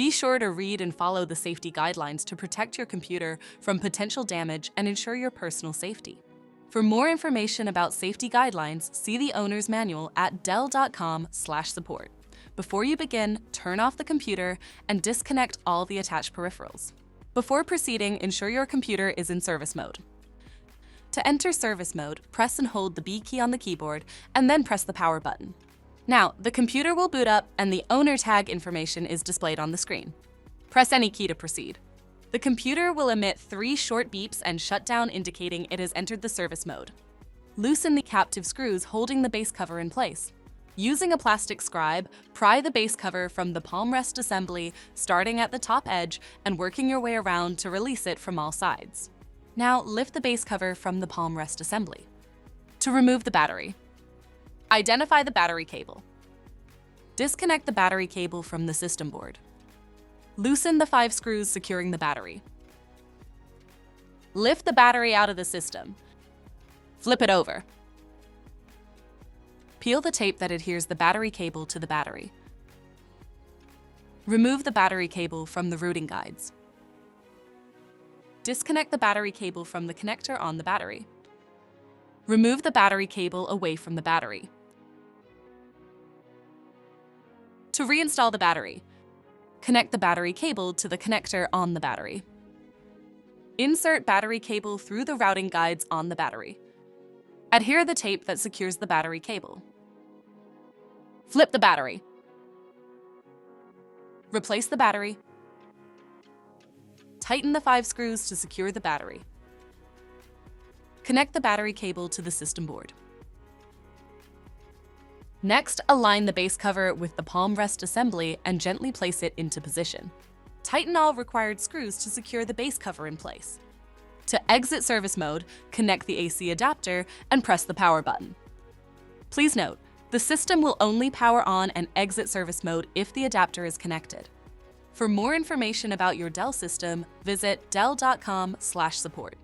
Be sure to read and follow the safety guidelines to protect your computer from potential damage and ensure your personal safety. For more information about safety guidelines, see the owner's manual at dell.com/support. Before you begin, turn off the computer and disconnect all the attached peripherals. Before proceeding, ensure your computer is in service mode. To enter service mode, press and hold the B key on the keyboard and then press the power button. Now, the computer will boot up and the owner tag information is displayed on the screen. Press any key to proceed. The computer will emit 3 short beeps and shut down, indicating it has entered the service mode. Loosen the captive screws holding the base cover in place. Using a plastic scribe, pry the base cover from the palm rest assembly, starting at the top edge and working your way around to release it from all sides. Now, lift the base cover from the palm rest assembly. To remove the battery, identify the battery cable. Disconnect the battery cable from the system board. Loosen the 5 screws securing the battery. Lift the battery out of the system. Flip it over. Peel the tape that adheres the battery cable to the battery. Remove the battery cable from the routing guides. Disconnect the battery cable from the connector on the battery. Remove the battery cable away from the battery. To reinstall the battery, connect the battery cable to the connector on the battery. Insert battery cable through the routing guides on the battery. Adhere the tape that secures the battery cable. Flip the battery. Replace the battery. Tighten the 5 screws to secure the battery. Connect the battery cable to the system board. Next, align the base cover with the palm rest assembly and gently place it into position. Tighten all required screws to secure the base cover in place. To exit service mode, connect the AC adapter and press the power button. Please note, the system will only power on and exit service mode if the adapter is connected. For more information about your Dell system, visit dell.com/support.